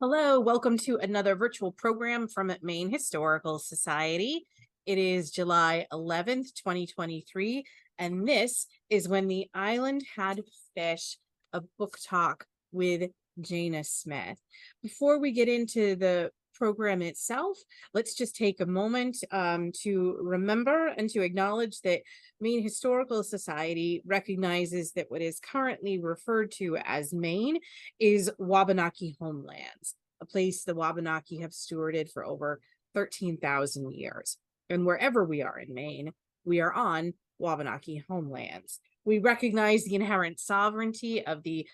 Hello, welcome to another virtual program from Maine Historical Society. It is July 11th, 2023, and this is When the Island Had Fish, a book talk with Janna Smith. Before we get into the program itself, let's just take a moment to remember and to acknowledge that Maine Historical Society recognizes that what is currently referred to as Maine is Wabanaki homelands, a place the Wabanaki have stewarded for over 13,000 years. And wherever we are in Maine, we are on Wabanaki homelands. We recognize the inherent sovereignty of the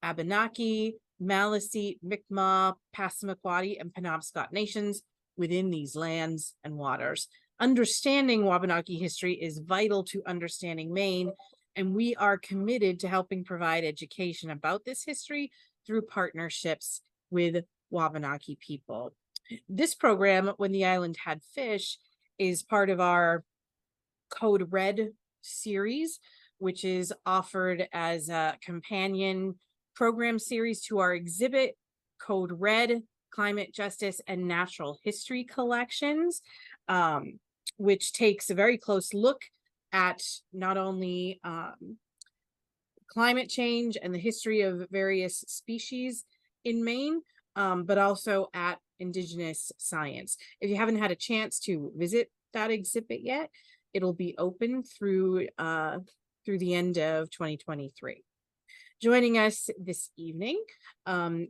Abenaki, Maliseet, Mi'kmaq, Passamaquoddy, and Penobscot nations within these lands and waters. Understanding Wabanaki history is vital to understanding Maine, and we are committed to helping provide education about this history through partnerships with Wabanaki people. This program, When the Island Had Fish, is part of our Code Red series, which is offered as a companion program series to our exhibit, Code Red, Climate Justice and Natural History collections, which takes a very close look at not only climate change and the history of various species in Maine, but also at Indigenous science. If you haven't had a chance to visit that exhibit yet, it'll be open through the end of 2023. Joining us this evening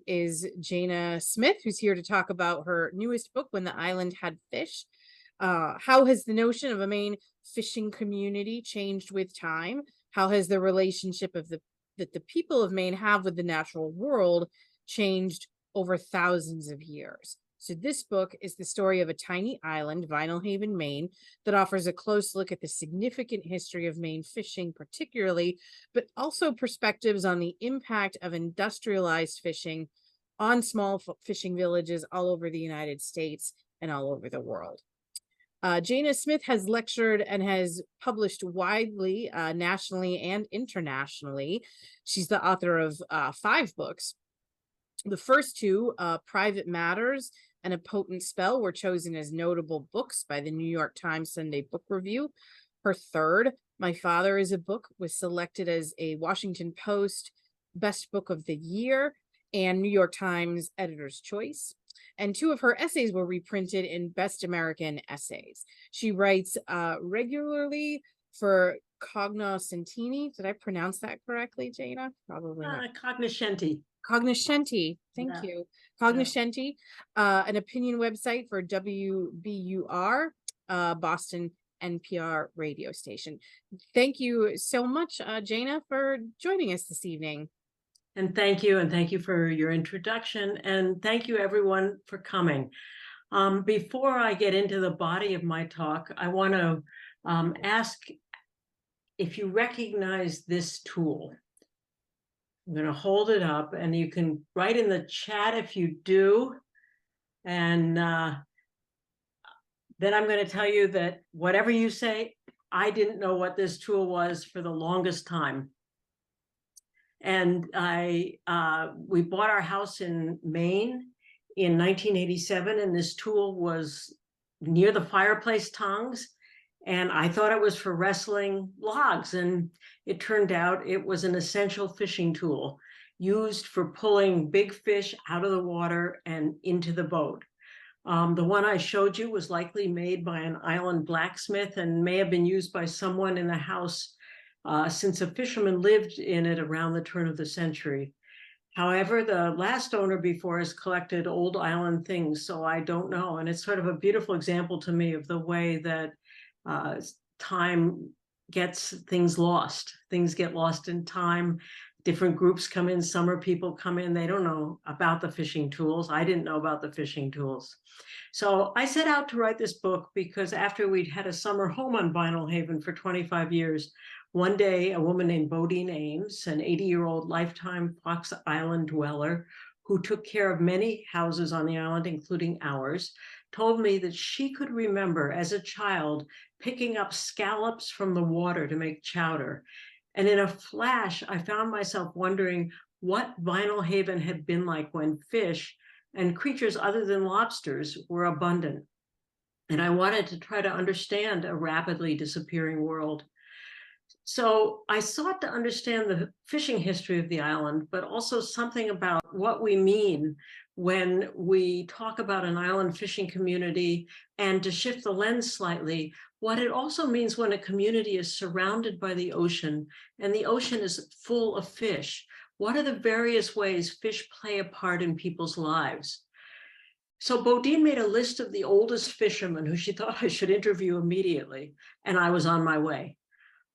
is Janna Smith, who's here to talk about her newest book, When the Island Had Fish. How has the notion of a Maine fishing community changed with time? How has the relationship that the people of Maine have with the natural world changed over thousands of years? So this book is the story of a tiny island, Vinalhaven, Maine, that offers a close look at the significant history of Maine fishing particularly, but also perspectives on the impact of industrialized fishing on small fishing villages all over the United States and all over the world. Janna Smith has lectured and has published widely, nationally and internationally. She's the author of 5 books. The first 2, Private Matters and A Potent Spell, were chosen as notable books by the New York Times Sunday Book Review. Her third, My Father is a Book, was selected as a Washington Post Best Book of the Year and New York Times Editor's Choice. And 2 of her essays were reprinted in Best American Essays. She writes regularly for Cognoscentini. Did I pronounce that correctly, Janna? Probably not. Cognoscenti. Cognoscenti, thank you. Cognoscenti, an opinion website for WBUR, Boston NPR radio station. Thank you so much, Janna, for joining us this evening. And thank you for your introduction, and thank you everyone for coming. Before I get into the body of my talk, I want to ask if you recognize this tool. I'm going to hold it up, and you can write in the chat if you do. And then I'm going to tell you that whatever you say, I didn't know what this tool was for the longest time. And we bought our house in Maine in 1987, and this tool was near the fireplace tongs. And I thought it was for wrestling logs, and it turned out it was an essential fishing tool used for pulling big fish out of the water and into the boat. The one I showed you was likely made by an island blacksmith and may have been used by someone in the house since a fisherman lived in it around the turn of the century. However, the last owner before us collected old island things, so I don't know. And it's sort of a beautiful example to me of the way that time gets things lost. Things get lost in time. Different groups come in, summer people come in, they don't know about the fishing tools. I didn't know about the fishing tools. So I set out to write this book because after we'd had a summer home on Vinalhaven for 25 years, one day a woman named Bodine Ames, an 80-year-old lifetime Fox Island dweller who took care of many houses on the island, including ours, told me that she could remember as a child picking up scallops from the water to make chowder. And in a flash, I found myself wondering what Vinalhaven had been like when fish, and creatures other than lobsters were abundant. And I wanted to try to understand a rapidly disappearing world. So I sought to understand the fishing history of the island, but also something about what we mean when we talk about an island fishing community, and to shift the lens slightly, what it also means when a community is surrounded by the ocean and the ocean is full of fish. What are the various ways fish play a part in people's lives? So Bodine made a list of the oldest fishermen who she thought I should interview immediately, and I was on my way.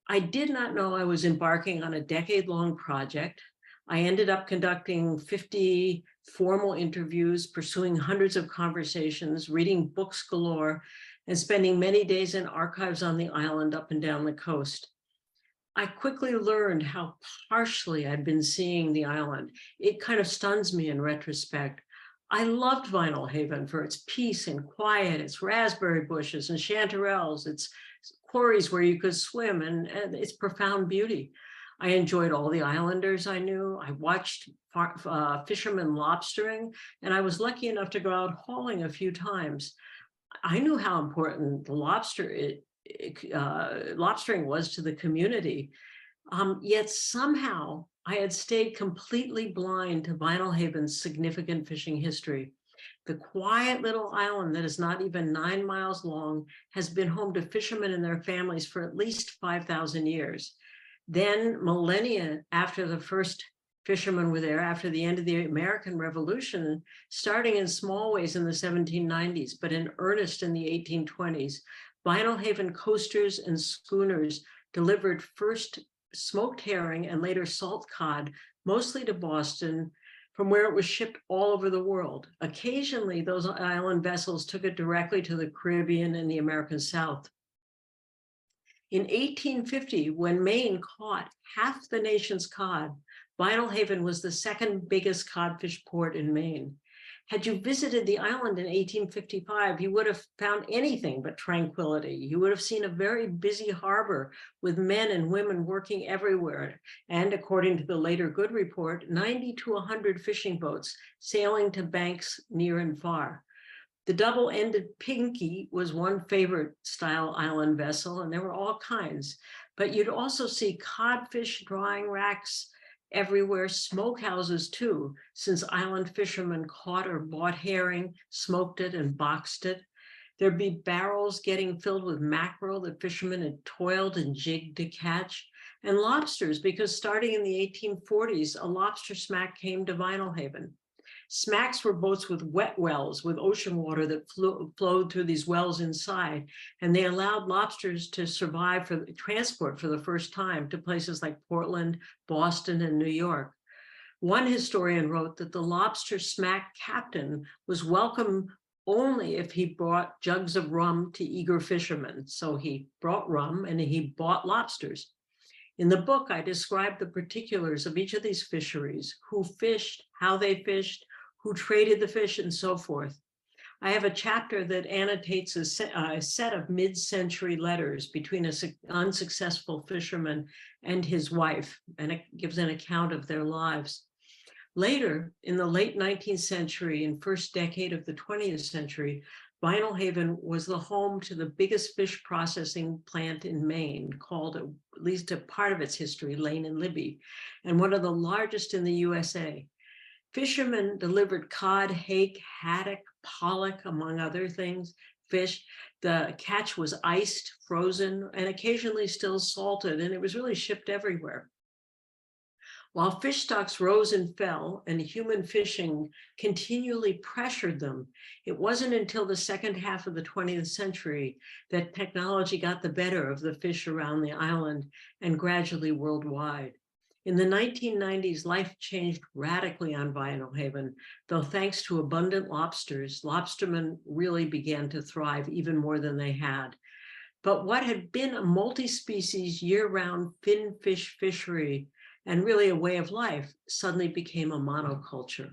I did not know I was embarking on a decade-long project. I ended up conducting 50 formal interviews, pursuing hundreds of conversations, reading books galore, and spending many days in archives on the island up and down the coast. I quickly learned how partially I'd been seeing the island. It kind of stuns me in retrospect. I loved Vinalhaven for its peace and quiet, its raspberry bushes and chanterelles, its quarries where you could swim, and its profound beauty. I enjoyed all the islanders I knew. I watched fishermen lobstering, and I was lucky enough to go out hauling a few times. I knew how important the lobstering was to the community. Yet somehow I had stayed completely blind to Vinalhaven's significant fishing history. The quiet little island that is not even 9 miles long has been home to fishermen and their families for at least 5,000 years. Then millennia after the first fishermen were there, after the end of the American Revolution, starting in small ways in the 1790s, but in earnest in the 1820s, Vinalhaven coasters and schooners delivered first smoked herring and later salt cod, mostly to Boston, from where it was shipped all over the world. Occasionally, those island vessels took it directly to the Caribbean and the American South. In 1850, when Maine caught half the nation's cod, Vinalhaven was the second biggest codfish port in Maine. Had you visited the island in 1855, you would have found anything but tranquility. You would have seen a very busy harbor with men and women working everywhere. And according to the later Good report, 90 to 100 fishing boats sailing to banks near and far. The double-ended Pinky was one favorite style island vessel, and there were all kinds. But you'd also see codfish drying racks everywhere, smokehouses too, since island fishermen caught or bought herring, smoked it, and boxed it. There'd be barrels getting filled with mackerel that fishermen had toiled and jigged to catch, and lobsters, because starting in the 1840s, a lobster smack came to Vinalhaven. Smacks were boats with wet wells with ocean water that flowed through these wells inside, and they allowed lobsters to survive for transport for the first time to places like Portland, Boston, and New York. One historian wrote that the lobster smack captain was welcome only if he brought jugs of rum to eager fishermen. So he brought rum and he bought lobsters. In the book, I described the particulars of each of these fisheries, who fished, how they fished, who traded the fish, and so forth. I have a chapter that annotates a set of mid-century letters between an unsuccessful fisherman and his wife, and it gives an account of their lives. Later, in the late 19th century and first decade of the 20th century, Vinalhaven was the home to the biggest fish processing plant in Maine, called, at least a part of its history, Lane and Libby, and one of the largest in the USA. Fishermen delivered cod, hake, haddock, pollock, among other things, fish. The catch was iced, frozen, and occasionally still salted, and it was really shipped everywhere. While fish stocks rose and fell and human fishing continually pressured them, it wasn't until the second half of the 20th century that technology got the better of the fish around the island and gradually worldwide. In the 1990s, life changed radically on Vinalhaven, though thanks to abundant lobsters, lobstermen really began to thrive even more than they had. But what had been a multi-species year-round finfish fishery and really a way of life suddenly became a monoculture.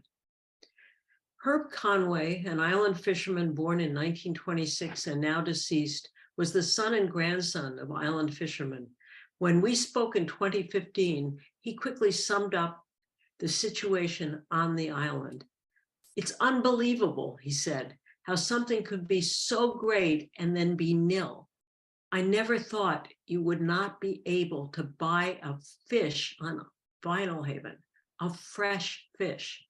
Herb Conway, an island fisherman born in 1926 and now deceased, was the son and grandson of island fishermen. When we spoke in 2015, he quickly summed up the situation on the island. It's unbelievable, he said, how something could be so great and then be nil. I never thought you would not be able to buy a fish on Vinalhaven, a fresh fish.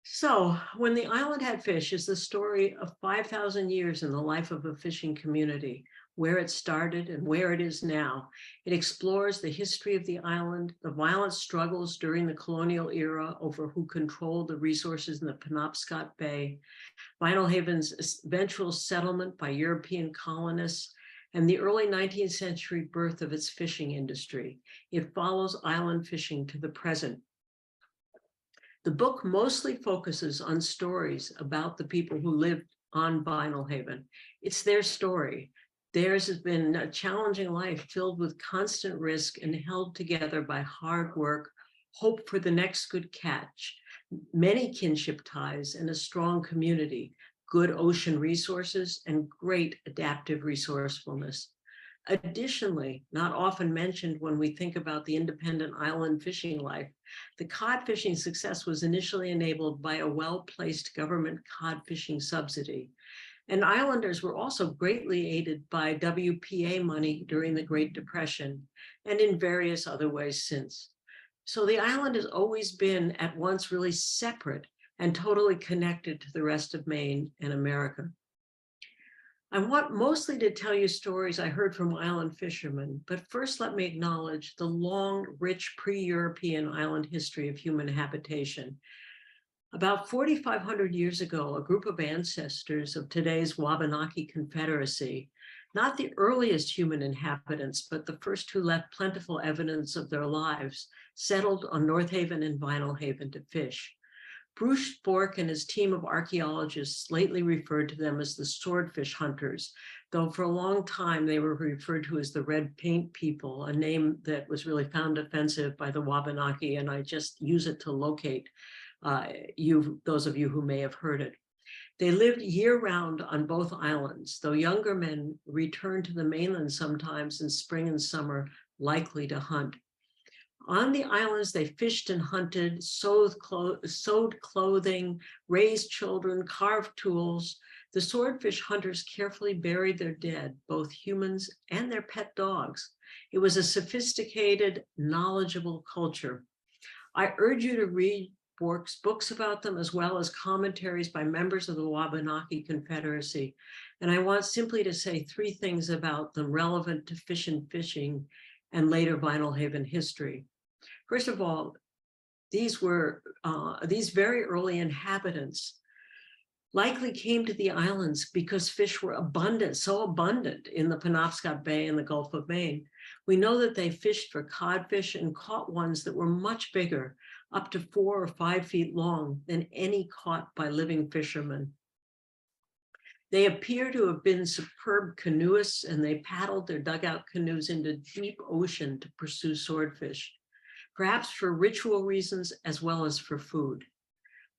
So when the island had fish is the story of 5,000 years in the life of a fishing community, where it started and where it is now. It explores the history of the island, the violent struggles during the colonial era over who controlled the resources in the Penobscot Bay, Vinalhaven's eventual settlement by European colonists, and the early 19th century birth of its fishing industry. It follows island fishing to the present. The book mostly focuses on stories about the people who lived on Vinalhaven. It's their story. Theirs has been a challenging life filled with constant risk and held together by hard work, hope for the next good catch, many kinship ties, and a strong community, good ocean resources, and great adaptive resourcefulness. Additionally, not often mentioned when we think about the independent island fishing life, the cod fishing success was initially enabled by a well-placed government cod fishing subsidy. And islanders were also greatly aided by WPA money during the Great Depression and in various other ways since. So the island has always been at once really separate and totally connected to the rest of Maine and America. I want mostly to tell you stories I heard from island fishermen, but first let me acknowledge the long, rich pre-European island history of human habitation. About 4,500 years ago, a group of ancestors of today's Wabanaki Confederacy, not the earliest human inhabitants, but the first who left plentiful evidence of their lives, settled on North Haven and Vinalhaven to fish. Bruce Bork and his team of archaeologists lately referred to them as the swordfish hunters, though for a long time they were referred to as the red paint people, a name that was really found offensive by the Wabanaki, and I just use it to locate those of you who may have heard it. They lived year-round on both islands, though younger men returned to the mainland sometimes in spring and summer, likely to hunt. On the islands, they fished and hunted, sewed clothing, raised children, carved tools. The swordfish hunters carefully buried their dead, both humans and their pet dogs. It was a sophisticated, knowledgeable culture. I urge you to read Bork's books about them, as well as commentaries by members of the Wabanaki Confederacy. And I want simply to say three things about them relevant to fish and fishing and later Vinalhaven history. First of all, these very early inhabitants likely came to the islands because fish were abundant, so abundant in the Penobscot Bay and the Gulf of Maine. We know that they fished for codfish and caught ones that were much bigger, up to 4 or 5 feet long, than any caught by living fishermen. They appear to have been superb canoeists, and they paddled their dugout canoes into deep ocean to pursue swordfish, perhaps for ritual reasons as well as for food.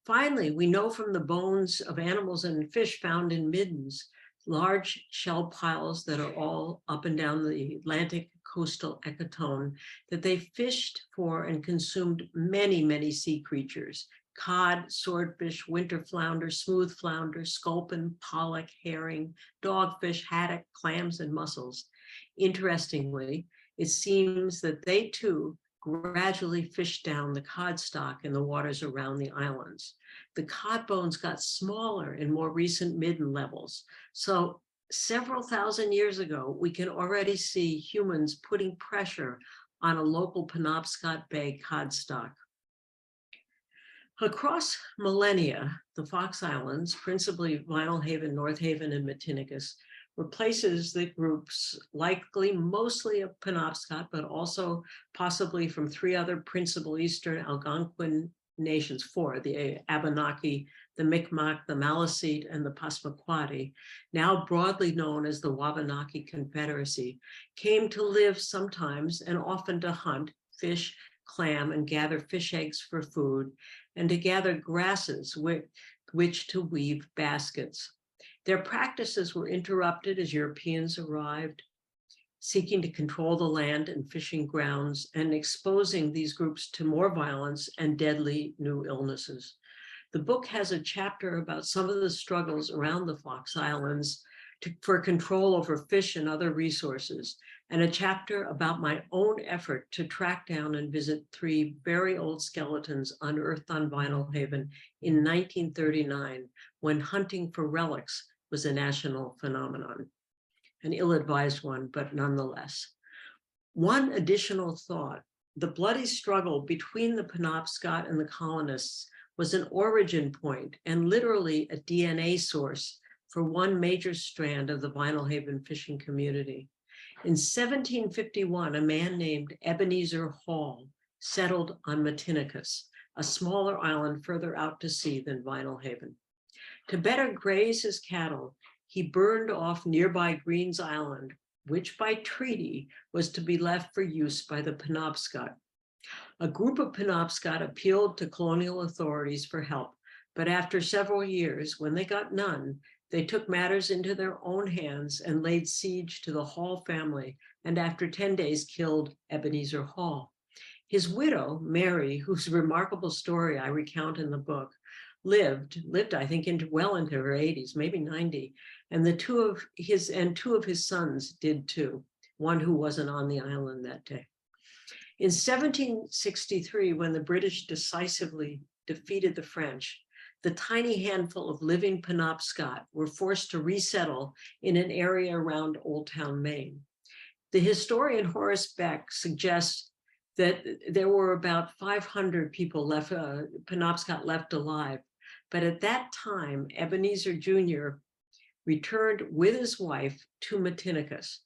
Finally, we know from the bones of animals and fish found in middens, large shell piles that are all up and down the Atlantic coastal ecotone, that they fished for and consumed many, many sea creatures: cod, swordfish, winter flounder, smooth flounder, sculpin, pollock, herring, dogfish, haddock, clams, and mussels. Interestingly, it seems that they too gradually fished down the cod stock in the waters around the islands. The cod bones got smaller in more recent midden levels. So several thousand years ago, we can already see humans putting pressure on a local Penobscot Bay cod stock. Across millennia, the Fox Islands, principally Vinalhaven, North Haven, and Matinicus, were places that groups, likely mostly of Penobscot, but also possibly from 3 other principal Eastern Algonquin nations, 4, the Abenaki, the Mi'kmaq, the Maliseet, and the Passamaquoddy, now broadly known as the Wabanaki Confederacy, came to live sometimes and often to hunt, fish, clam, and gather fish eggs for food, and to gather grasses with which to weave baskets. Their practices were interrupted as Europeans arrived, seeking to control the land and fishing grounds and exposing these groups to more violence and deadly new illnesses. The book has a chapter about some of the struggles around the Fox Islands for control over fish and other resources, and a chapter about my own effort to track down and visit 3 very old skeletons unearthed on Vinalhaven in 1939, when hunting for relics was a national phenomenon. An ill-advised one, but nonetheless. One additional thought: the bloody struggle between the Penobscot and the colonists was an origin point and literally a DNA source for one major strand of the Vinalhaven fishing community. In 1751, a man named Ebenezer Hall settled on Matinicus, a smaller island further out to sea than Vinalhaven. To better graze his cattle, he burned off nearby Green's Island, which by treaty was to be left for use by the Penobscot. A group of Penobscot appealed to colonial authorities for help, but after several years, when they got none, they took matters into their own hands and laid siege to the Hall family, and after 10 days killed Ebenezer Hall. His widow, Mary, whose remarkable story I recount in the book, lived, I think, well into her 80s, maybe 90, and two of his sons did too, one who wasn't on the island that day. In 1763, when the British decisively defeated the French, the tiny handful of living Penobscot were forced to resettle in an area around Old Town, Maine. The historian Horace Beck suggests that there were about 500 people left, Penobscot left alive. But at that time, Ebenezer Jr. returned with his wife to Matinicus.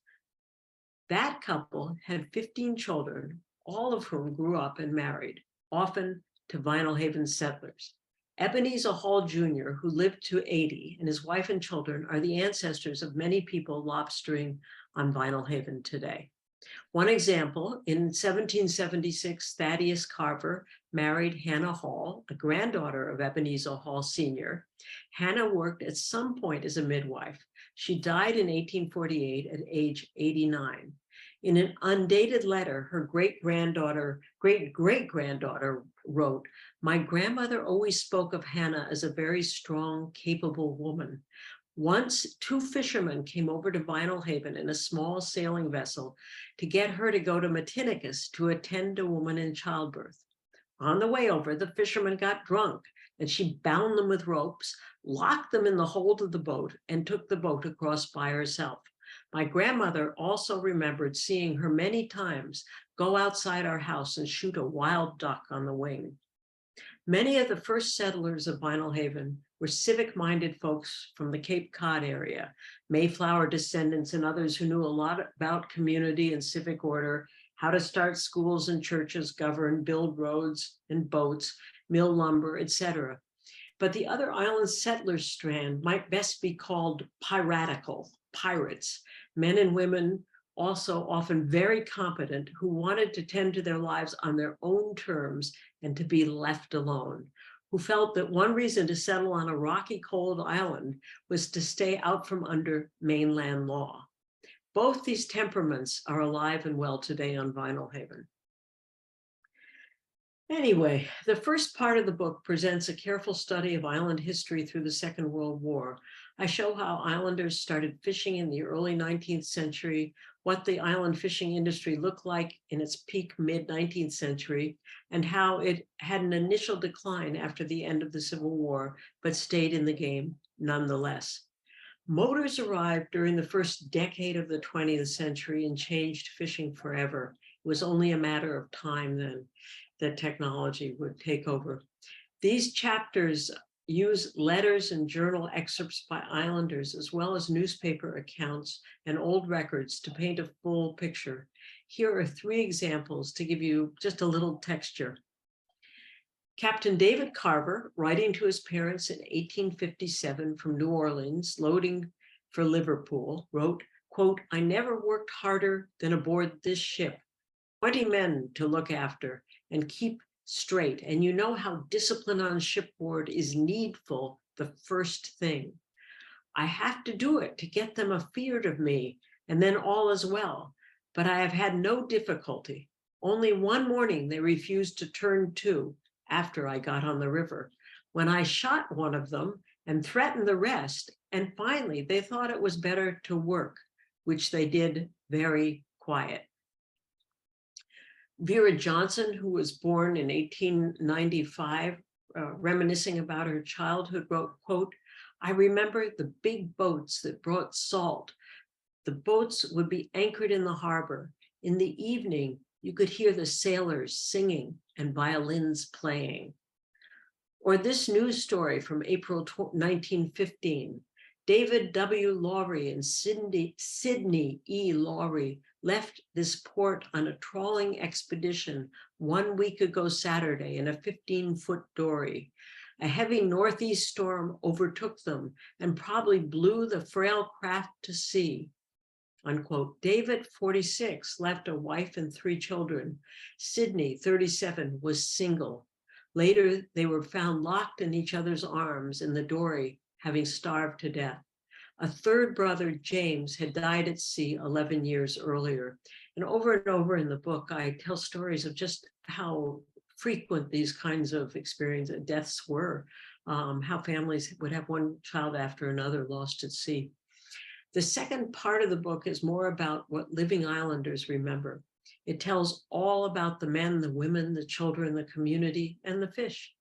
That couple had 15 children, all of whom grew up and married, often to Vinalhaven settlers. Ebenezer Hall Jr., who lived to 80, and his wife and children are the ancestors of many people lobstering on Vinalhaven today. One example, in 1776, Thaddeus Carver married Hannah Hall, a granddaughter of Ebenezer Hall Sr. Hannah worked at some point as a midwife. She died in 1848 at age 89. In an undated letter, her great-great-granddaughter wrote, "My grandmother always spoke of Hannah as a very strong, capable woman. Once 2 fishermen came over to Vinalhaven in a small sailing vessel to get her to go to Matinicus to attend a woman in childbirth. On the way over, the fishermen got drunk and she bound them with ropes, locked them in the hold of the boat, and took the boat across by herself. My grandmother also remembered seeing her many times go outside our house and shoot a wild duck on the wing." Many of the first settlers of Vinalhaven were civic-minded folks from the Cape Cod area, Mayflower descendants and others who knew a lot about community and civic order, how to start schools and churches, govern, build roads and boats, mill lumber, etc. But the other island settlers strand might best be called piratical, pirates, men and women also often very competent, who wanted to tend to their lives on their own terms and to be left alone, who felt that one reason to settle on a rocky, cold island was to stay out from under mainland law. Both these temperaments are alive and well today on Vinalhaven. Anyway, the first part of the book presents a careful study of island history through the Second World War. I show how islanders started fishing in the early 19th century, what the island fishing industry looked like in its peak mid-19th century, and how it had an initial decline after the end of the Civil War, but stayed in the game nonetheless. Motors arrived during the first decade of the 20th century and changed fishing forever. It was only a matter of time then that technology would take over. These chapters use letters and journal excerpts by islanders, as well as newspaper accounts and old records to paint a full picture. Here are 3 examples to give you just a little texture. Captain David Carver, writing to his parents in 1857 from New Orleans, loading for Liverpool, wrote, quote, "I never worked harder than aboard this ship. 20 men to look after and keep straight. And you know how discipline on shipboard is needful the first thing. I have to do it to get them afeard of me, and then all is well. But I have had no difficulty. Only one morning they refused to turn to after I got on the river. when I shot one of them and threatened the rest. And finally, they thought it was better to work, which they did very quiet. Vera Johnson, who was born in 1895, reminiscing about her childhood, wrote, quote, "I remember the big boats that brought salt. The boats would be anchored in the harbor. In the evening, you could hear the sailors singing and violins playing." Or this news story from April 1915. David W. Lowry and Sidney E. Lowry left this port on a trawling expedition 1 week ago Saturday in a 15-foot dory. A heavy northeast storm overtook them and probably blew the frail craft to sea. Unquote. David, 46, left a wife and 3 children. Sidney, 37, was single. Later, they were found locked in each other's arms in the dory, having starved to death. A third brother, James, had died at sea 11 years earlier. And over in the book, I tell stories of just how frequent these kinds of experiences, deaths were, how families would have one child after another lost at sea. The second part of the book is more about what living islanders remember. It tells all about the men, the women, the children, the community, and the fish.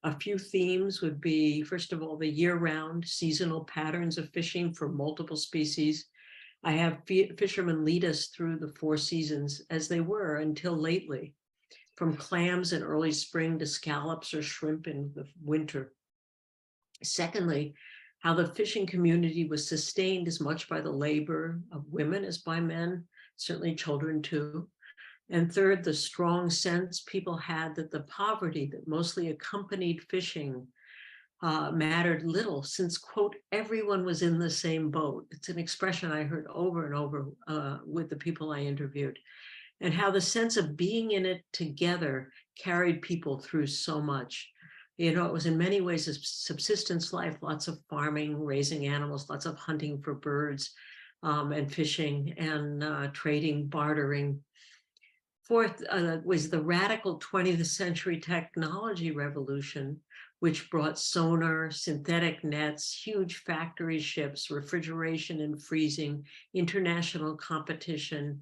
A few themes would be, first of all, the year-round seasonal patterns of fishing for multiple species. I have fishermen lead us through the 4 seasons as they were until lately, from clams in early spring to scallops or shrimp in the winter. Secondly, how the fishing community was sustained as much by the labor of women as by men, certainly children too. And third, the strong sense people had that the poverty that mostly accompanied fishing mattered little, since, quote, everyone was in the same boat. It's an expression I heard over and over with the people I interviewed, and how the sense of being in it together carried people through so much. You know, it was in many ways a subsistence life, lots of farming, raising animals, lots of hunting for birds, and fishing and trading, bartering. Fourth was the radical 20th century technology revolution, which brought sonar, synthetic nets, huge factory ships, refrigeration and freezing, international competition,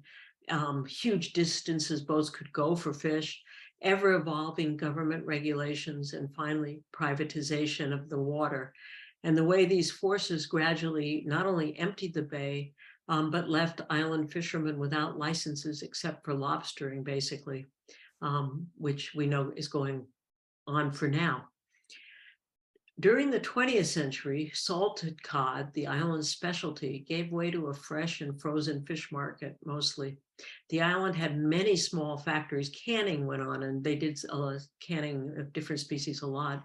huge distances boats could go for fish, ever-evolving government regulations, and finally, privatization of the water. And the way these forces gradually not only emptied the bay, but left island fishermen without licenses except for lobstering, basically, which we know is going on for now. During the 20th century, salted cod, the island's specialty, gave way to a fresh and frozen fish market, mostly. The island had many small factories. Canning went on, and they did canning of different species a lot,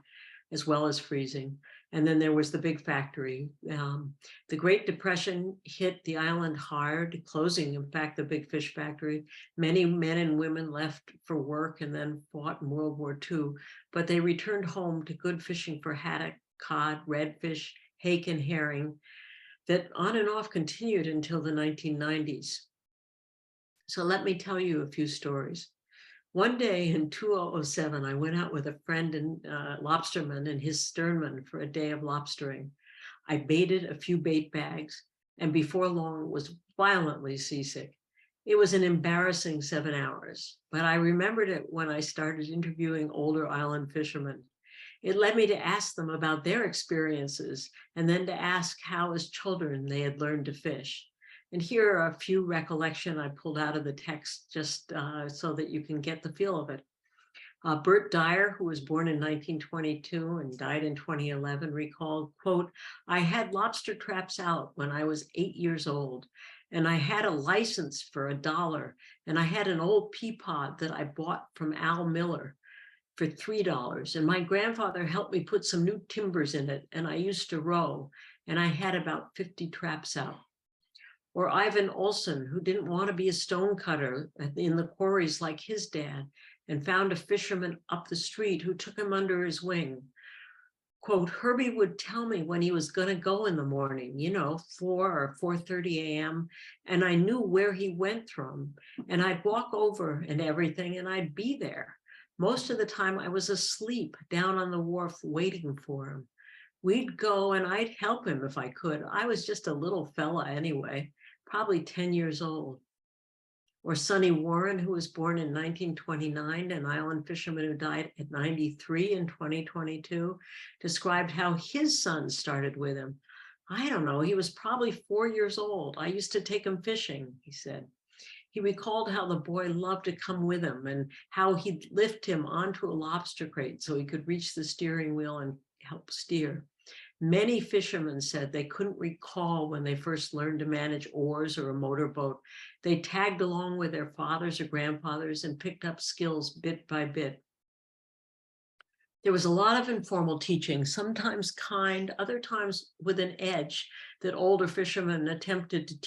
as well as freezing. And then there was the big factory. The Great Depression hit the island hard, closing, in fact, the big fish factory. Many men and women left for work and then fought in World War II, but they returned home to good fishing for haddock, cod, redfish, hake, and herring that on and off continued until the 1990s. So let me tell you a few stories. One day in 2007, I went out with a friend and lobsterman and his sternman for a day of lobstering. I baited a few bait bags, and before long was violently seasick. It was an embarrassing 7 hours, but I remembered it when I started interviewing older island fishermen. It led me to ask them about their experiences, and then to ask how as children they had learned to fish. And here are a few recollections I pulled out of the text just so that you can get the feel of it. Bert Dyer, who was born in 1922 and died in 2011, recalled, quote, "I had lobster traps out when I was 8 years old, and I had a license for $1, and I had an old pea pod that I bought from Al Miller for $3, and my grandfather helped me put some new timbers in it, and I used to row, and I had about 50 traps out." Or Ivan Olson, who didn't want to be a stonecutter in the quarries like his dad, and found a fisherman up the street who took him under his wing. Quote, "Herbie would tell me when he was going to go in the morning, 4 or 4:30 a.m., and I knew where he went from, and I'd walk over and everything, and I'd be there. Most of the time I was asleep down on the wharf waiting for him. We'd go and I'd help him if I could. I was just a little fella anyway, probably 10 years old. Or Sonny Warren, who was born in 1929, an island fisherman who died at 93 in 2022, described how his son started with him. I don't know, he was probably 4 years old. I used to take him fishing, he said. He recalled how the boy loved to come with him and how he'd lift him onto a lobster crate so he could reach the steering wheel and help steer. Many fishermen said they couldn't recall when they first learned to manage oars or a motorboat. They tagged along with their fathers or grandfathers and picked up skills bit by bit. There was a lot of informal teaching, sometimes kind, other times with an edge that older fishermen attempted to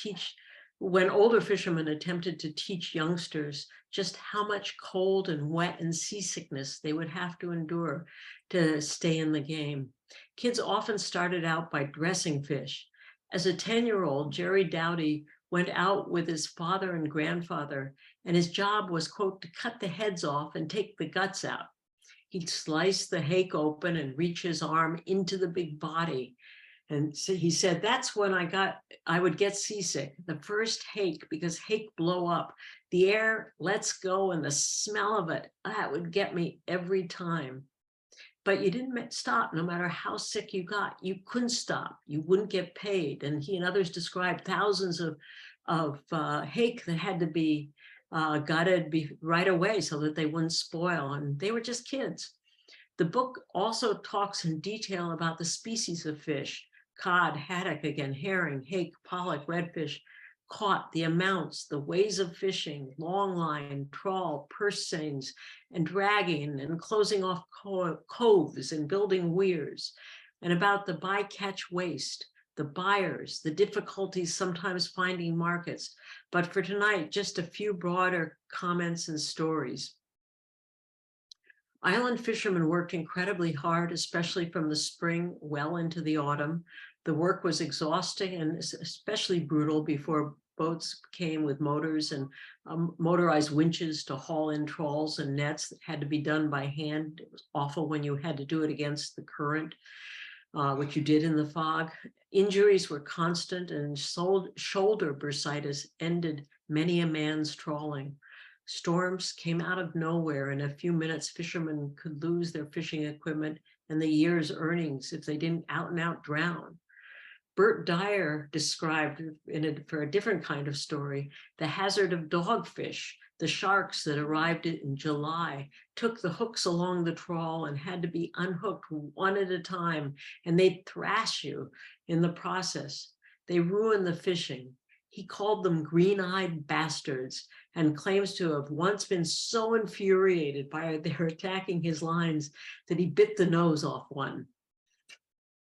teach youngsters just how much cold and wet and seasickness they would have to endure to stay in the game. Kids often started out by dressing fish. As a 10-year-old, Jerry Dowdy went out with his father and grandfather, and his job was, quote, to cut the heads off and take the guts out. He'd slice the hake open and reach his arm into the big body. And so he said, that's when I would get seasick, the first hake, because hake blow up. The air lets go and the smell of it, that would get me every time. But you didn't stop, no matter how sick you got. You couldn't stop. You wouldn't get paid. And he and others described thousands of hake that had to be gutted right away so that they wouldn't spoil. And they were just kids. The book also talks in detail about the species of fish: cod, haddock, again, herring, hake, pollock, redfish, caught, the amounts, the ways of fishing, long line, trawl, purse seines, and dragging and closing off coves and building weirs, and about the bycatch waste, the buyers, the difficulties sometimes finding markets. But for tonight, just a few broader comments and stories. Island fishermen worked incredibly hard, especially from the spring well into the autumn. The work was exhausting and especially brutal before boats came with motors and motorized winches to haul in trawls and nets that had to be done by hand. It was awful when you had to do it against the current, which you did in the fog. Injuries were constant, and shoulder bursitis ended many a man's trawling. Storms came out of nowhere. In a few minutes, fishermen could lose their fishing equipment and the year's earnings if they didn't out and out drown. Bert Dyer described, for a different kind of story, the hazard of dogfish. The sharks that arrived in July took the hooks along the trawl and had to be unhooked one at a time, and they'd thrash you in the process. They ruined the fishing. He called them green-eyed bastards and claims to have once been so infuriated by their attacking his lines that he bit the nose off one.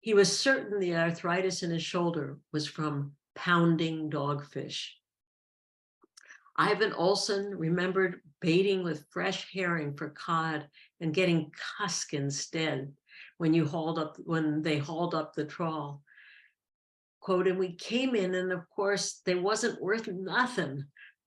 He was certain the arthritis in his shoulder was from pounding dogfish. Ivan Olson remembered baiting with fresh herring for cod and getting cusk instead when they hauled up the trawl. Quote, and we came in, and of course they wasn't worth nothing,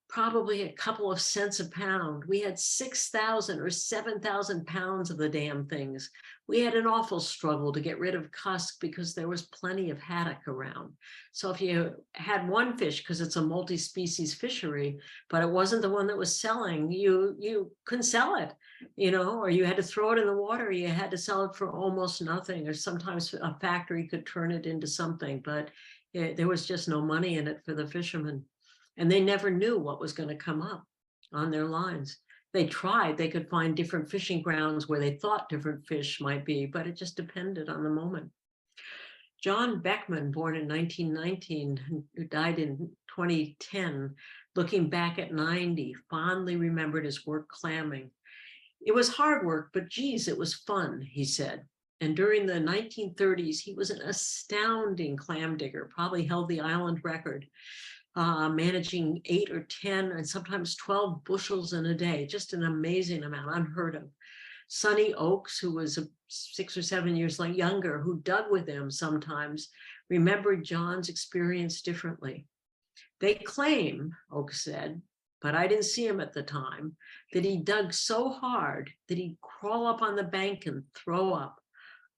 probably a couple of cents a pound. We had 6,000 or 7,000 pounds of the damn things. We had an awful struggle to get rid of cusk because there was plenty of haddock around. So if you had one fish, because it's a multi-species fishery, but it wasn't the one that was selling, you couldn't sell it, or you had to throw it in the water. You had to sell it for almost nothing, or sometimes a factory could turn it into something, but there was just no money in it for the fishermen. And they never knew what was going to come up on their lines. They tried, they could find different fishing grounds where they thought different fish might be, but it just depended on the moment. John Beckman, born in 1919, who died in 2010, looking back at 90, fondly remembered his work clamming. It was hard work, but geez, it was fun, he said. And during the 1930s, he was an astounding clam digger, probably held the island record. Managing 8 or 10 and sometimes 12 bushels in a day, just an amazing amount, unheard of. Sonny Oakes, who was 6 or 7 years younger, who dug with him sometimes, remembered John's experience differently. They claim, Oakes said, but I didn't see him at the time, that he dug so hard that he'd crawl up on the bank and throw up.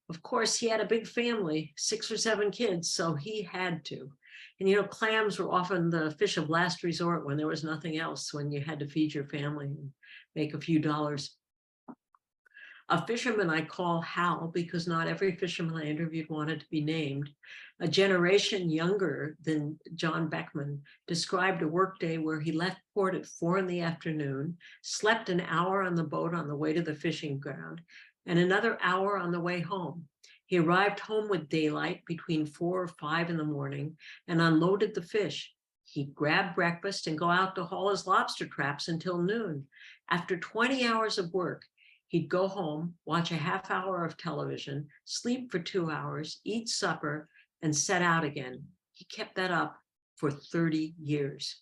Of course, he had a big family, 6 or 7 kids, so he had to. And you know, clams were often the fish of last resort when there was nothing else, when you had to feed your family and make a few dollars. A fisherman I call Hal, because not every fisherman I interviewed wanted to be named, a generation younger than John Beckman, described a workday where he left port at 4 in the afternoon, slept an hour on the boat on the way to the fishing ground, and another hour on the way home. He arrived home with daylight between 4 or 5 in the morning and unloaded the fish. He'd grab breakfast and go out to haul his lobster traps until noon. After 20 hours of work, he'd go home, watch a half hour of television, sleep for 2 hours, eat supper, and set out again. He kept that up for 30 years.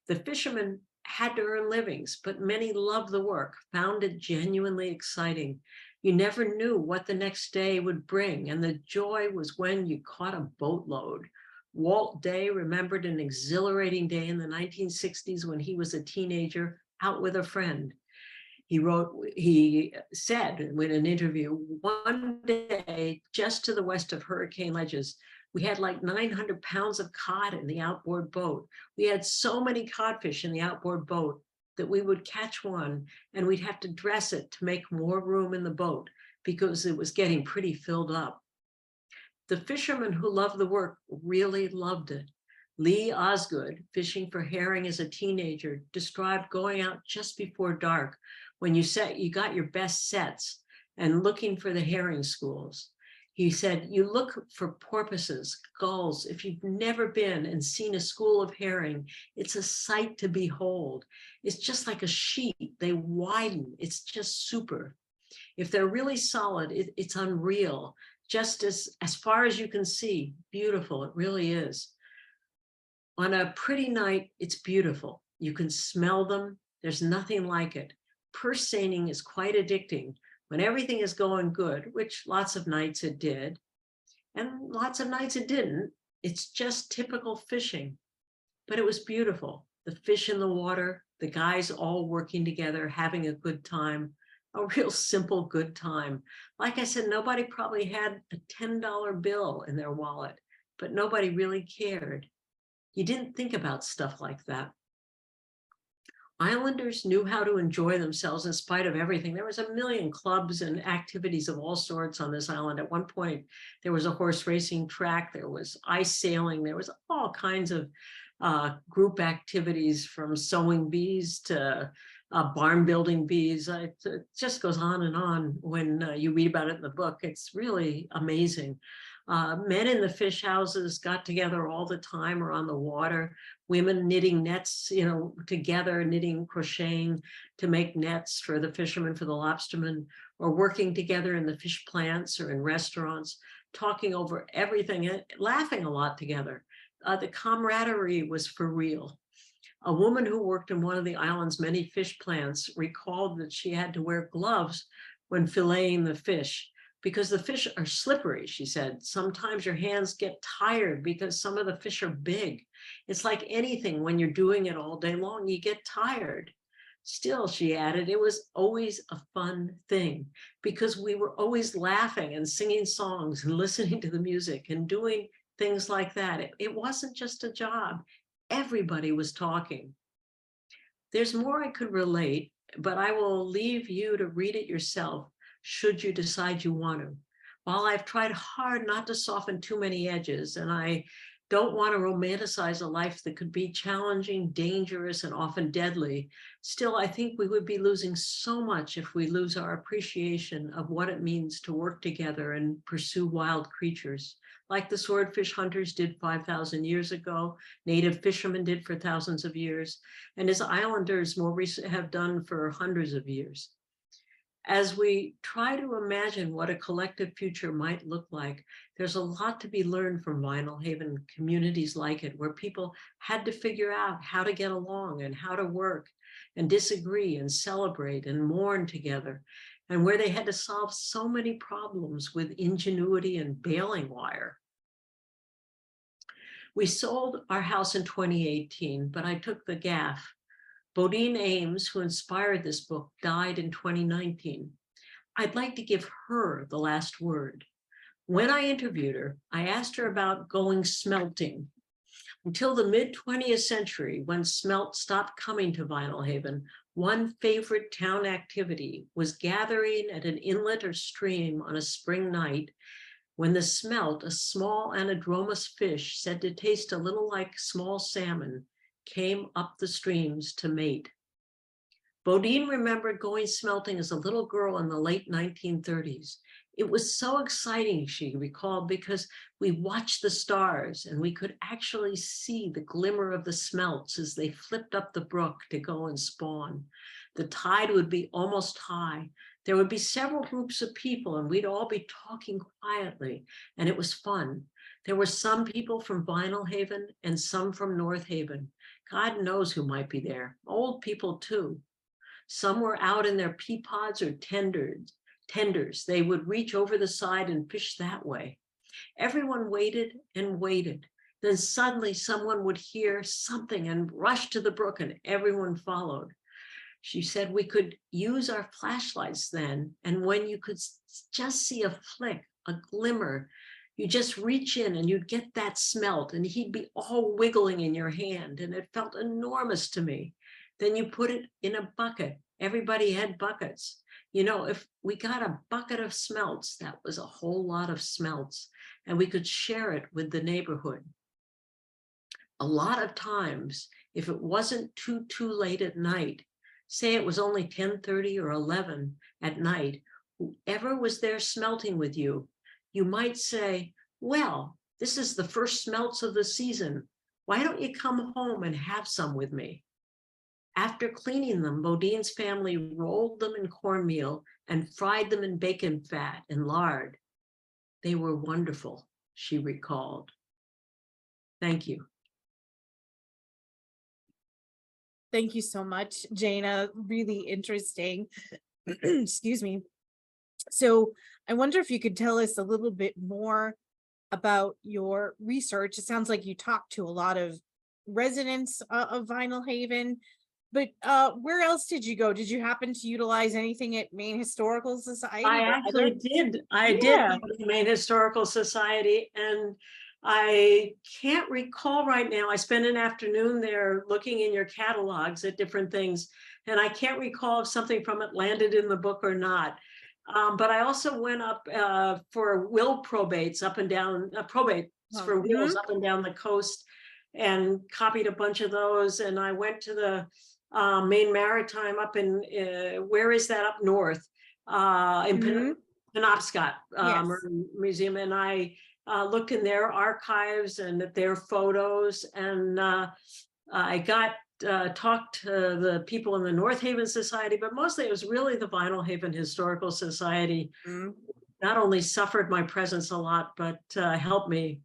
The fishermen had to earn livings, but many loved the work, found it genuinely exciting. You never knew what the next day would bring, and the joy was when you caught a boatload. Walt Day remembered an exhilarating day in the 1960s when he was a teenager out with a friend. He said in an interview, one day just to the west of Hurricane Ledges, we had like 900 pounds of cod in the outboard boat. We had so many codfish in the outboard boat that we would catch one and we'd have to dress it to make more room in the boat because it was getting pretty filled up. The fishermen who loved the work really loved it. Lee Osgood, fishing for herring as a teenager, described going out just before dark when you got your best sets and looking for the herring schools. He said, you look for porpoises, gulls. If you've never been and seen a school of herring, it's a sight to behold. It's just like a sheet. They widen. It's just super. If they're really solid, it's unreal. Just as far as you can see, beautiful. It really is. On a pretty night, it's beautiful. You can smell them. There's nothing like it. Purse seining is quite addicting when everything is going good, which lots of nights it did, and lots of nights it didn't. It's just typical fishing, but it was beautiful. The fish in the water, the guys all working together, having a good time, a real simple good time. Like I said, nobody probably had a $10 bill in their wallet, but nobody really cared. You didn't think about stuff like that. Islanders knew how to enjoy themselves in spite of everything. There was a million clubs and activities of all sorts on this island. At one point, there was a horse racing track, there was ice sailing, there was all kinds of group activities, from sewing bees to barn building bees. It just goes on and on when you read about it in the book. It's really amazing. Men in the fish houses got together all the time or on the water. Women knitting nets, together, knitting, crocheting to make nets for the fishermen, for the lobstermen, or working together in the fish plants or in restaurants, talking over everything, and laughing a lot together. The camaraderie was for real. A woman who worked in one of the island's many fish plants recalled that she had to wear gloves when filleting the fish, because the fish are slippery, she said. Sometimes your hands get tired because some of the fish are big. It's like anything, when you're doing it all day long, you get tired. Still, she added, it was always a fun thing because we were always laughing and singing songs and listening to the music and doing things like that. It wasn't just a job. Everybody was talking. There's more I could relate, but I will leave you to read it yourself should you decide you want to. While I've tried hard not to soften too many edges, and I don't want to romanticize a life that could be challenging, dangerous, and often deadly, still, I think we would be losing so much if we lose our appreciation of what it means to work together and pursue wild creatures, like the swordfish hunters did 5,000 years ago, native fishermen did for thousands of years, and as islanders more recently have done for hundreds of years. As we try to imagine what a collective future might look like, there's a lot to be learned from Vinalhaven, communities like it, where people had to figure out how to get along and how to work and disagree and celebrate and mourn together, and where they had to solve so many problems with ingenuity and baling wire. We sold our house in 2018, but I took the gaff. Bodine Ames, who inspired this book, died in 2019. I'd like to give her the last word. When I interviewed her, I asked her about going smelting. Until the mid-20th century, when smelt stopped coming to Vinalhaven, one favorite town activity was gathering at an inlet or stream on a spring night when the smelt, a small anadromous fish said to taste a little like small salmon, came up the streams to mate. Bodine remembered going smelting as a little girl in the late 1930s. It was so exciting, she recalled, because we watched the stars and we could actually see the glimmer of the smelts as they flipped up the brook to go and spawn. The tide would be almost high. There would be several groups of people and we'd all be talking quietly, and it was fun. There were some people from Vinalhaven and some from North Haven. God knows who might be there. Old people too. Some were out in their pea pods or tenders. They would reach over the side and fish that way. Everyone waited and waited. Then suddenly someone would hear something and rush to the brook, and everyone followed. She said we could use our flashlights then, and when you could just see a flick, a glimmer, you just reach in and you'd get that smelt, and he'd be all wiggling in your hand, and it felt enormous to me. Then you put it in a bucket. Everybody had buckets. You know, if we got a bucket of smelts, that was a whole lot of smelts, and we could share it with the neighborhood. A lot of times, if it wasn't too late at night, say it was only 10:30 or 11 at night, whoever was there smelting with you, you might say, well, this is the first smelts of the season. Why don't you come home and have some with me? After cleaning them, Bodine's family rolled them in cornmeal and fried them in bacon fat and lard. They were wonderful, she recalled. Thank you. Thank you so much, Janna. Really interesting. Excuse me. So I wonder if you could tell us a little bit more about your research. It sounds like you talked to a lot of residents of Vinalhaven, but where else did you go? Did you happen to utilize anything at Maine Historical Society? I actually did. I did go to the Maine Historical Society, and I can't recall right now. I spent an afternoon there looking in your catalogs at different things, and I can't recall if something from it landed in the book or not. But I also went up for will probates up and down, probates for wills up and down the coast, and copied a bunch of those. And I went to the Maine Maritime up in, where is that, up north, in Penobscot Museum. And I looked in their archives and at their photos, and I got talked to the people in the North Haven Society, but mostly it was really the Vinalhaven Historical Society. Not only suffered my presence a lot, but helped me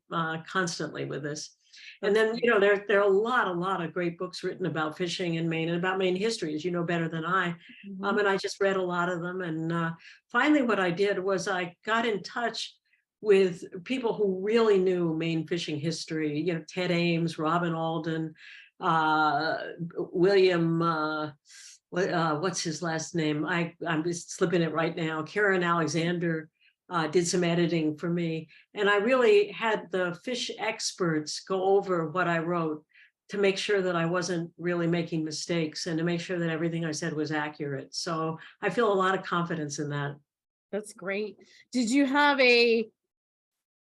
constantly with this. And then, you know, there are a lot of great books written about fishing in Maine and about Maine history, as you know better than I. And I just read a lot of them. And finally, what I did was I got in touch with people who really knew Maine fishing history, you know, Ted Ames, Robin Alden, William, what's his last name? I'm just slipping it right now. Karen Alexander did some editing for me. And I really had the fish experts go over what I wrote to make sure that I wasn't really making mistakes and to make sure that everything I said was accurate. So I feel a lot of confidence in that. That's great. Did you have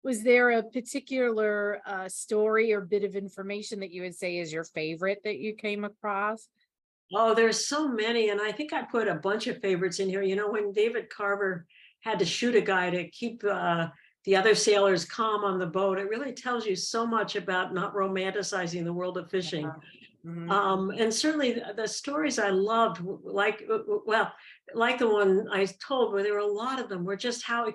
was there a particular story or bit of information that you would say is your favorite that you came across? Oh, there's so many. And I think I put a bunch of favorites in here. You know, when David Carver had to shoot a guy to keep the other sailors calm on the boat, it really tells you so much about not romanticizing the world of fishing. And certainly the stories I loved, like, well, like the one I told, where there were a lot of them, were just how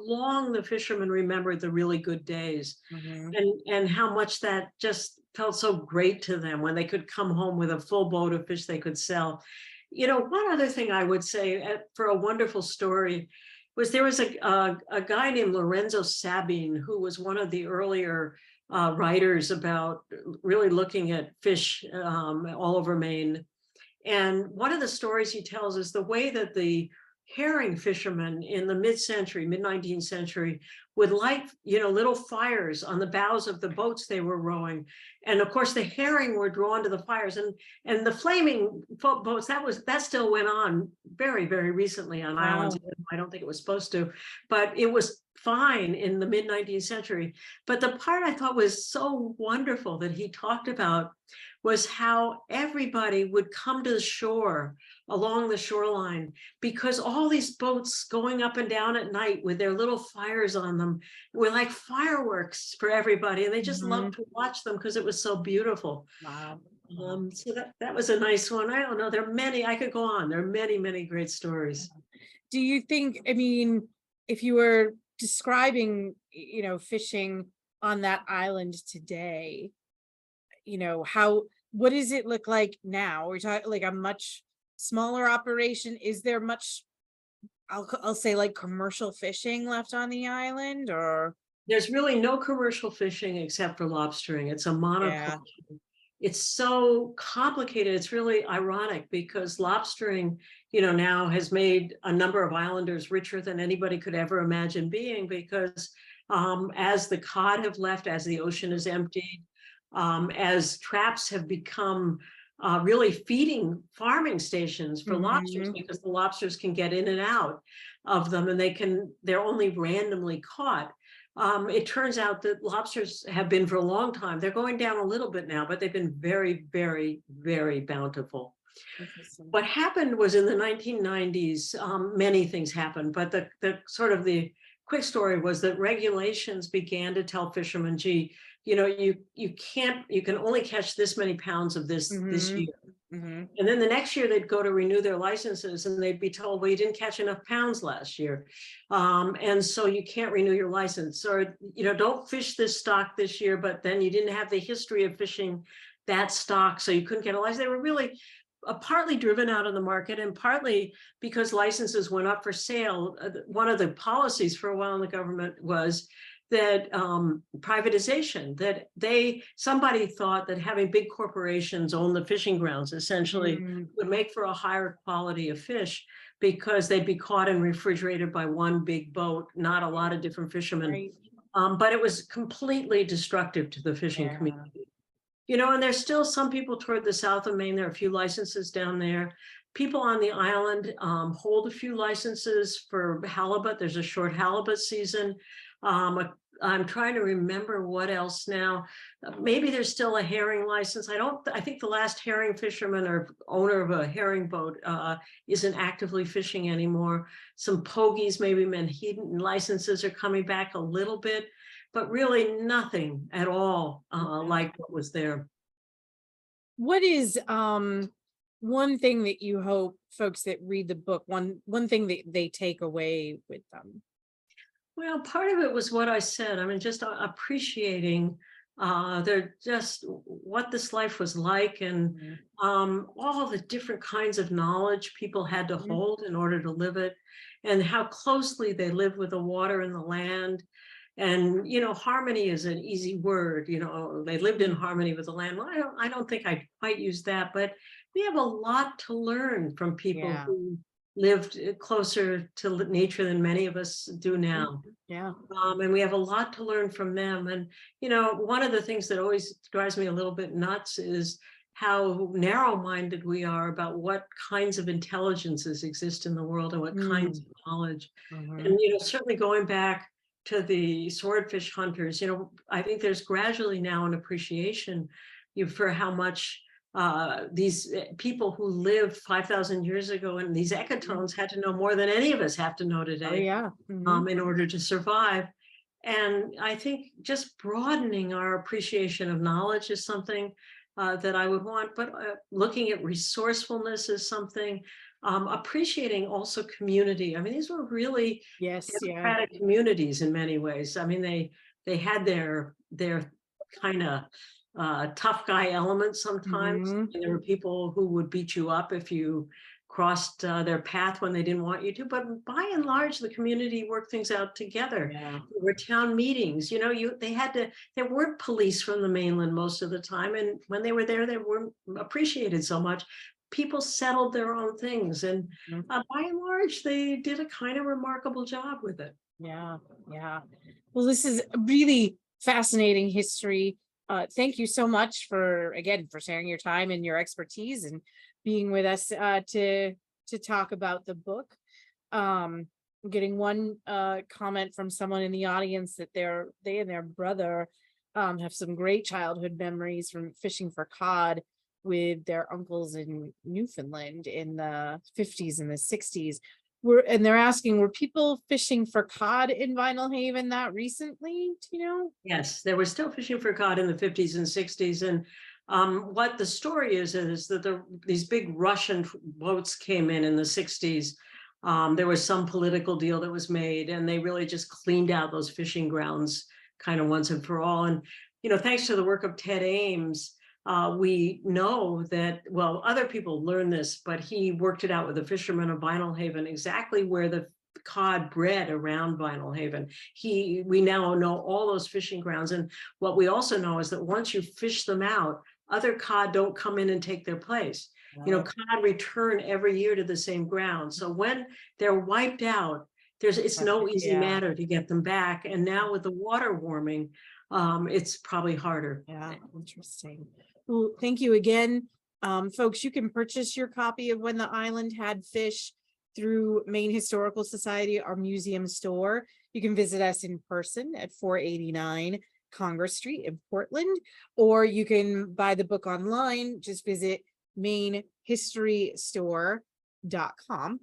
long the fishermen remembered the really good days, and how much that just felt so great to them when they could come home with a full boat of fish they could sell. You know, one other thing I would say for a wonderful story was there was a guy named Lorenzo Sabine, who was one of the earlier writers about really looking at fish all over Maine. And one of the stories he tells is the way that the herring fishermen in the mid-19th century would light, little fires on the bows of the boats they were rowing. And of course, the herring were drawn to the fires, and the flaming boats, that still went on very, very recently on islands. Wow. I don't think it was supposed to, but it was fine in the mid-19th century. But the part I thought was so wonderful that he talked about was how everybody would come to the shore along the shoreline, because all these boats going up and down at night with their little fires on them were like fireworks for everybody. And they just loved to watch them because it was so beautiful. Wow. So that was a nice one. I don't know. There are many, I could go on. There are many, many great stories. Do you think, I mean, if you were describing, fishing on that island today, what does it look like now? We're talking like a much smaller operation. Is there much, I'll say, like commercial fishing left on the island, or? There's really no commercial fishing except for lobstering. It's a monoculture. Yeah. It's so complicated. It's really ironic because lobstering, now has made a number of islanders richer than anybody could ever imagine being, because as the cod have left, as the ocean is emptied, as traps have become really feeding farming stations for lobsters, because the lobsters can get in and out of them, and they're only randomly caught. It turns out that lobsters have been for a long time. They're going down a little bit now, but they've been very, very, very bountiful. What happened was in the 1990s, many things happened, but the sort of the quick story was that regulations began to tell fishermen, gee, you can only catch this many pounds of this year. And then the next year they'd go to renew their licenses and they'd be told, well, you didn't catch enough pounds last year. And so you can't renew your license, or, don't fish this stock this year, but then you didn't have the history of fishing that stock, so you couldn't get a license. They were really partly driven out of the market, and partly because licenses went up for sale. One of the policies for a while in the government was that privatization, that somebody thought that having big corporations own the fishing grounds essentially would make for a higher quality of fish, because they'd be caught and refrigerated by one big boat, not a lot of different fishermen. Right. But it was completely destructive to the fishing community. And there's still some people toward the south of Maine. There are a few licenses down there. People on the island hold a few licenses for halibut. There's a short halibut season. I'm trying to remember what else now. Maybe there's still a herring license. I think the last herring fisherman or owner of a herring boat isn't actively fishing anymore. Some pogies, maybe Menhaden licenses are coming back a little bit, but really nothing at all like what was there. What is one thing that you hope folks that read the book, one thing that they take away with them? Well, part of it was what I said. I mean, just appreciating just what this life was like, and all the different kinds of knowledge people had to hold in order to live it, and how closely they lived with the water and the land. And, harmony is an easy word, they lived in harmony with the land. Well, I don't think I'd quite use that, but we have a lot to learn from people who lived closer to nature than many of us do now. Yeah. And we have a lot to learn from them. And, one of the things that always drives me a little bit nuts is how narrow-minded we are about what kinds of intelligences exist in the world and what kinds of knowledge. And, certainly going back to the swordfish hunters, I think there's gradually now an appreciation for how much these people who lived 5,000 years ago and these ecatones had to know more than any of us have to know today in order to survive. And I think just broadening our appreciation of knowledge is something that I would want, but looking at resourcefulness is something. Appreciating also community. I mean, these were really democratic communities in many ways. I mean, they had their kind of tough guy elements sometimes. And there were people who would beat you up if you crossed their path when they didn't want you to. But by and large, the community worked things out together. There were town meetings. There weren't police from the mainland most of the time, and when they were there, they weren't appreciated so much. people settled their own things. And Mhm. by and large, they did a kind of remarkable job with it. Yeah, yeah. Well, this is a really fascinating history. Thank you so much for again for sharing your time and your expertise and being with us to talk about the book. I'm getting one comment from someone in the audience that they and their brother have some great childhood memories from fishing for cod with their uncles in Newfoundland in the 50s and the 60s. And they're asking, were people fishing for cod in Vinalhaven that recently? Do you know? Yes, they were still fishing for cod in the 50s and 60s. And what the story is that these big Russian boats came in the 60s. There was some political deal that was made, and they really just cleaned out those fishing grounds kind of once and for all. And, thanks to the work of Ted Ames, we know that, well, other people learned this, but he worked it out with the fishermen of Vinalhaven, exactly where the cod bred around Vinalhaven. We now know all those fishing grounds. And what we also know is that once you fish them out, other cod don't come in and take their place. Cod return every year to the same ground. So when they're wiped out, it's no easy matter to get them back. And now with the water warming, it's probably harder. Yeah, interesting. Well, thank you again. Folks, you can purchase your copy of When the Island Had Fish through Maine Historical Society, our museum store. You can visit us in person at 489 Congress Street in Portland, or you can buy the book online. Just visit mainhistorystore.com.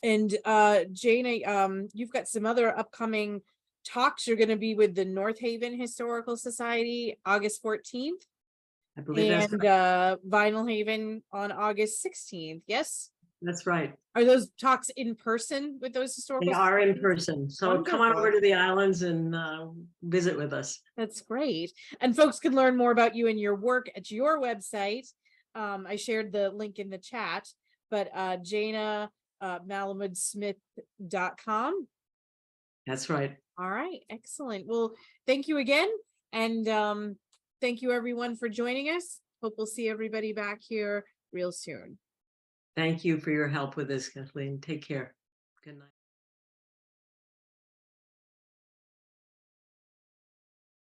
And Jana, you've got some other upcoming talks. You're going to be with the Northaven Historical Society August 14th. I believe that's And Vinalhaven on August 16th. Yes, that's right. are those talks in person with those historical They are in societies? person. So come on over to the islands and visit with us. That's great. And folks can learn more about you and your work at your website. I shared the link in the chat, but Janna Malamud Smith.com. That's right. All right, excellent. Well, thank you again. And thank you everyone for joining us. Hope we'll see everybody back here real soon. Thank you for your help with this, Kathleen. Take care. Good night.